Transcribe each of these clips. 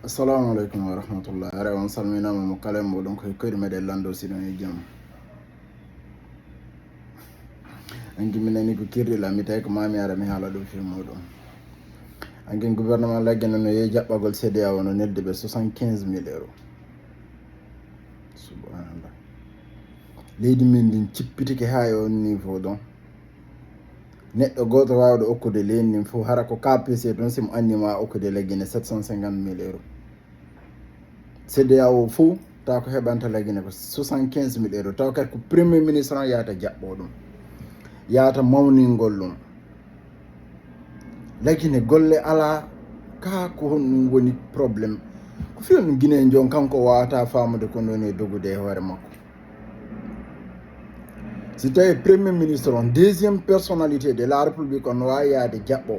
Assalamu alaikum wa rahmatullah. Ara on salmina mo kala mo don koy koy mede lando sino e jam. Angi minani ko kirri la mi tay ko mami ara mi hala do fi modon. Angi gouvernement la gene no ye jabbagol CDA wono nedde be 75,000 euros. Subhanallah. Leydi men din cippitike ha e on niveau don. Neɗɗo goto wawde okkude leydi fu hara ko KPC don sim annima okkude leggine 750,000 euros. CDA o fu taw ko heɓanta leggine ko 75,000 euros taw kadi ko premier ministre on yata jaɓɓo ɗum yata mawningol ɗum leggine golle ala ka ko honɗum woni probléme ko fiyon ɗum guine jon kanko wawata famude ko noni dogude e hoore makko si tawi premier ministre on deuxiéme personnalité de la république on wawi yaade jaɓɓo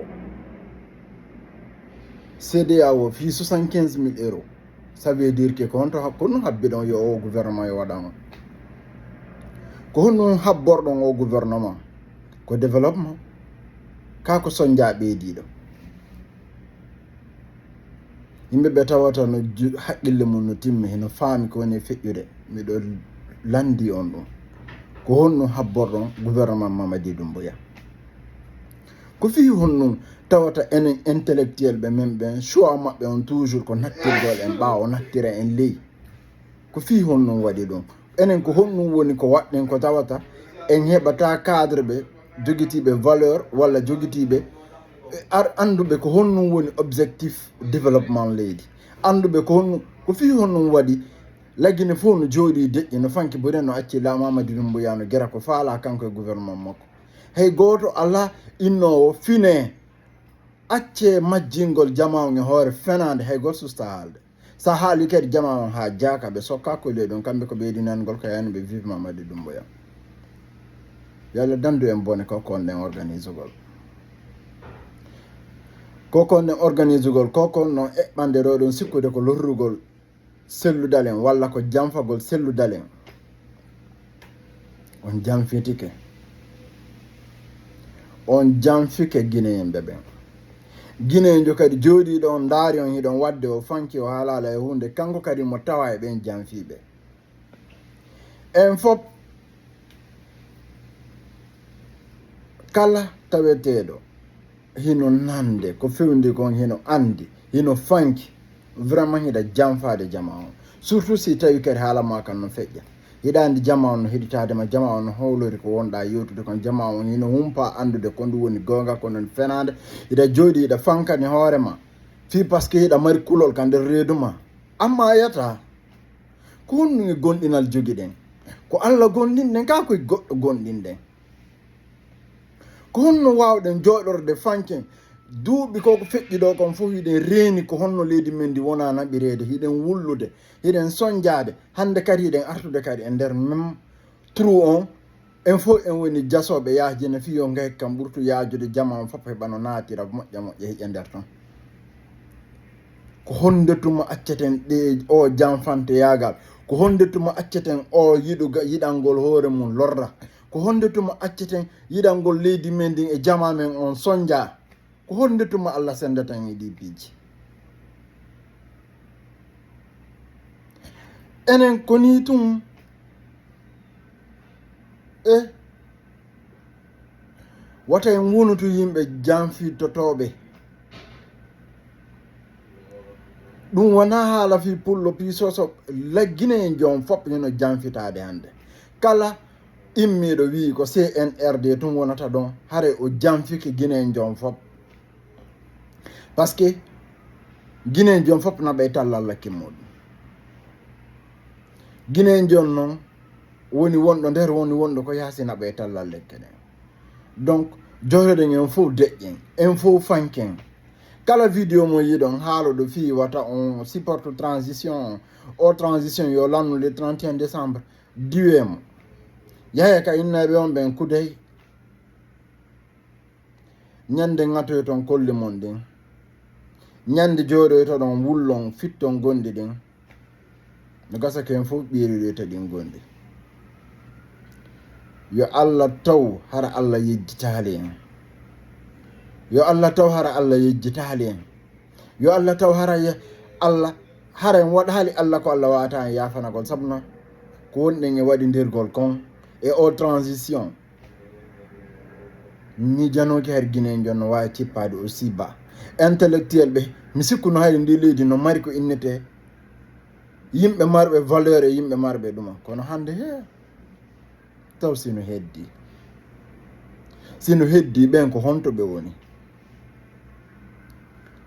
CDA o fi 75,000 euros. Ça veut dire que ko honno habbiɗon yo o gouvernement yo waɗama ko honno habborɗon o gouvernement ko développement ka ko soñja ɓeydiɗo yimɓeɓe tawata no haqqille mum no timmi heno faami ko woni feƴƴude miɗo landi on ɗum ko honno habborɗon gouvernement Mamady Doumbouya ko fi honno tawata enen intellectuel ɓe men ɓen choix maɓɓe on toujours ko nattirgol en ɓaawo nattira en ley ko fi honno waɗi ɗum enen ko honɗum woni ko waɗɗen ko tawata en heɓata cadre ɓe joguitiɓe valeur walla joguitiɓe anduɓe ko honɗum woni objectif développement leydi anduɓe ko honno ko fi honɗum waɗi laggine fof no jooɗi deƴƴi no fanki boden no acci la Mamady Doumbouya no guera ko faala kanko e gouvernement makko hay goto ala innowo fine acce majjingol jamaw e hoore fenade hay goto susta haalde sa haali kadi jamaw ha jaaka ɓe sokka kolle ɗon kamɓe ko ɓeydinangol ko yani ɓe vive Mamady Doumbouya yo Allah dandu en bone kokon nden organise gol kokon nden organise gol kokon noon eɓɓande ɗo ɗon sikkude ko lorrugol selludalen walla ko janfagol selludalen on janfitike on janfike guinéen ɓen guinéjo kadi jooɗiɗo on daari on hiɗon wadde o fanki o haalala e hunde kanko kadi mo tawa e ɓen janfiɓe en fof kala taweteɗo hino nande ko fewndi kon hino andi hino fanki vraiment hiɗa janfade jama on surtout si tawi kadi haalama kan no feƴƴa hiɗa andi jama on no heɗitadema jama on no howlori ko wonɗa yewtude kon jama on hino humpa andude ko ndu woni gonga ko non fenade hiɗa jooɗi hiɗa fankani hoorema fi par ce que hiɗa mari kulol ka nder reedu ma amma yata ko honɗum e gonɗinal joguiɗen ko Allah gonɗinɗen ka koye goɗɗo gonɗinɗen ko honno wawɗen jooɗorde fanken duuɓi koko feƴƴi ɗo kon fof hiɗen reeni ko honno leydi men ndi wona naɓirede hiɗen wullude hiɗen soñjade hande kadi hiɗen artude kadi e nder même trou on en fof en woni jasoɓe yajine fi yo gayk kam ɓurtu yajude jama on fof heɓano naatira moƴƴa moƴƴa hiƴa nder ton ko honde tuma acceten ɗe o janfante yagal ko honde tuma acceten o yiɗalngol hoore mum lorra ko honde tuma acceten yiɗalngol leydi men ndin e jama men on soñja ko honde tuma Allah sendatan e ɗi piiji enen koni tum wata en wonutu yimɓe janfitotoɓe ɗum wona haala fi pullo pisoso laggine en joom fopp heno janfitade hande kala immiɗo wi ko CNRD tum wonata ɗon hare o janfike guine en joom fopp par ce que guine en joom fopp naɓe tallal lakki muɗum guine en joom noon woni wonɗo nder woni wonɗo ko yaasi naɓe tallal lekke ɗen donc jotoɗen en fof deƴƴen en fof fanken kala vidéo mo yiɗon haaloɗo fi wata on supporte transition o transition yo lannu le 31 décembre diwemo yahe ka innaɓe on ɓen kudey ñande ŋatoy ton kolli mon ɗin ñande jooɗoyto ɗon wullon fitton gonɗi ɗin no gasa ken fof ɓeeriɗoyta ɗin gonɗi yo Allah taw hara Allah yejjitali en yo Allah taw hara Allah yejjitali en yo Allah taw hara Allah haren waɗ haali Allah ko Allah wawata en yafanagol sabu noon ko wonɗen e waɗidirgol kon e o transition miijanoki har Guinée jon no wawi cippade aussi ba intellectuel ɓe mi sikkuno hayde ndi leydi no mari ko innete yimɓe marɓe valeur e yimɓe marɓe ɗuma kono hande he taw sino heddi ɓen ko honto ɓe woni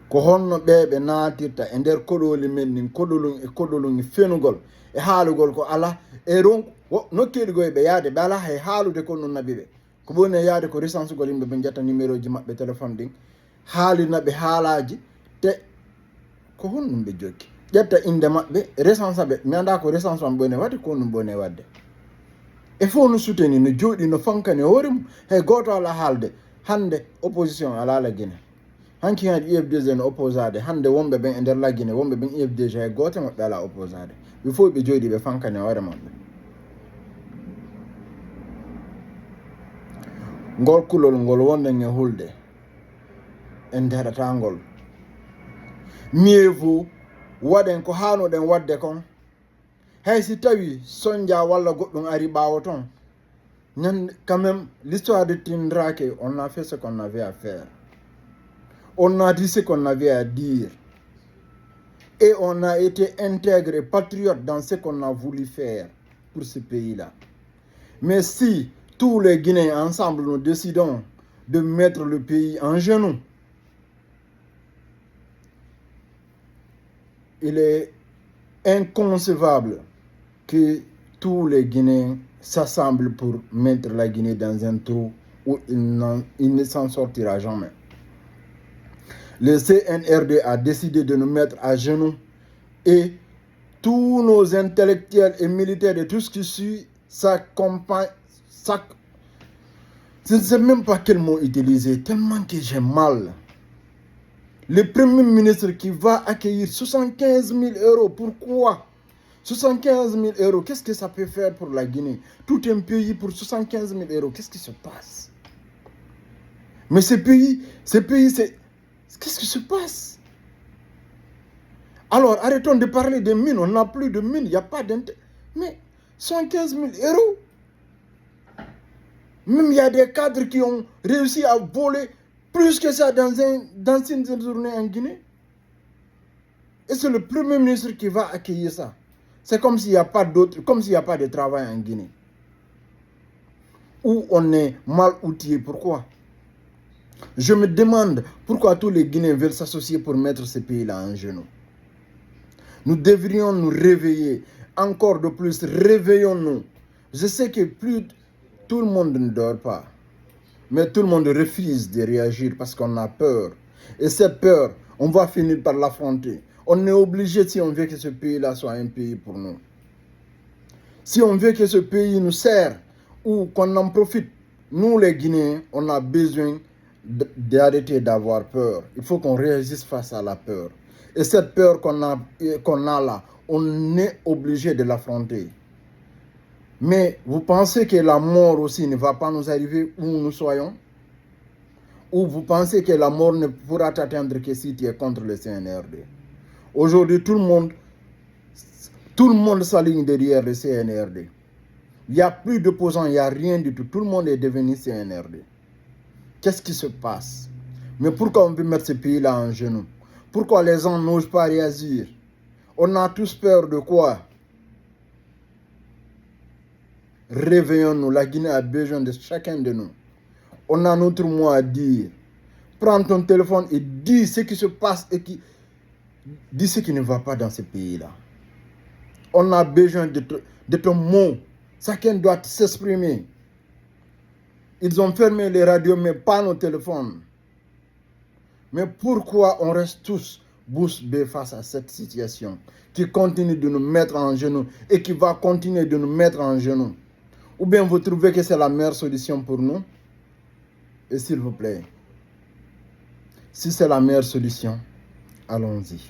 ko honno ɓe naatirta e nder koɗoli men nin koɗolum e fenugol e haalugol ko ala e ron nokkeɗi goye ɓe yaade ɓe ala hay haalude ko non nabi ɓe ko ɓoni e yaade ko recence gol yimɓe ɓe jetta numéro ji maɓɓe téléphone ɗin haalinaɓe haalaji te ko honɗum ɓe jokki ƴetta inde maɓɓe recence ɓe mi anda ko recence am ɓone wadde ko ɗum ɓone wadde e fof no souteni no jooɗi no fankani hoore mum hay goto ala haalde hande opposition ala la Guinée hanki hen UFDG no opposade hande wonɓe ɓen e nder la Guinée wonɓe ɓen UFDG hay goto maɓɓe ala opposade ɓe fof ɓe jooɗi ɓe fankani hoore maɓɓe ngol kulol ngol wonden e hulde en deɗata ngol mieux vaut waɗen ko hanuɗen wadde kon hay si tawi sondia walla goɗɗum ari ɓawo ton quand même l'histoire de Tindrake on a fait ce qu'on avait à faire on a dit ce qu'on avait à dire et on a été intègre et patriote dans ce qu'on a voulu faire pour ce pays-là. Mais si tous les Guinéens ensemble nous décidons de mettre le pays en genoux, il est inconcevable que tous les Guinéens s'assemblent pour mettre la Guinée dans un trou où il ne s'en sortira jamais. Le CNRD a décidé de nous mettre à genoux et tous nos intellectuels et militaires de tout ce qui suit s'accompagnent. Je ne sais même pas quel mot utiliser, tellement que j'ai mal. Le Premier ministre qui va accueillir 75 000 euros, pourquoi 75 000 euros, qu'est-ce que ça peut faire pour la Guinée? Tout un pays pour 75 000 euros, qu'est-ce qui se passe? Mais ce pays, c'est... Qu'est-ce qui se passe? Alors, arrêtons de parler de mines. On n'a plus de mines, il n'y a pas d'intérêt. Mais 115 000 euros. Même il y a des cadres qui ont réussi à voler plus que ça dans une journée en Guinée. Et c'est le Premier ministre qui va accueillir ça. C'est comme s'il n'y a pas d'autre, comme s'il n'y a pas de travail en Guinée. Où on est mal outillé. Pourquoi? Je me demande pourquoi tous les Guinéens veulent s'associer pour mettre ce pays-là en genoux. Nous devrions nous réveiller. Encore de plus, réveillons-nous. Je sais que tout le monde ne dort pas. Mais tout le monde refuse de réagir parce qu'on a peur. Et cette peur, on va finir par l'affronter. On est obligé, si on veut que ce pays-là soit un pays pour nous. Si on veut que ce pays nous sert ou qu'on en profite, nous les Guinéens, on a besoin d'arrêter d'avoir peur. Il faut qu'on réagisse face à la peur. Et cette peur qu'on a là, on est obligé de l'affronter. Mais vous pensez que la mort aussi ne va pas nous arriver où nous soyons? Ou vous pensez que la mort ne pourra t'atteindre que si tu es contre le CNRD? Aujourd'hui, tout le monde s'aligne derrière le CNRD. Il n'y a plus d'opposants, il n'y a rien du tout. Tout le monde est devenu CNRD. Qu'est-ce qui se passe? Mais pourquoi on veut mettre ce pays-là en genoux? Pourquoi les gens n'osent pas réagir? On a tous peur de quoi? Réveillons-nous, la Guinée a besoin de chacun de nous. On a notre mot à dire. Prends ton téléphone et dis ce qui se passe et dis ce qui ne va pas dans ce pays-là. On a besoin de ton mot. Chacun doit s'exprimer. Ils ont fermé les radios, mais pas nos téléphones. Mais pourquoi on reste tous bouche bée face à cette situation qui continue de nous mettre en genoux et qui va continuer de nous mettre en genoux? Ou bien vous trouvez que c'est la meilleure solution pour nous? Et s'il vous plaît, si c'est la meilleure solution, allons-y.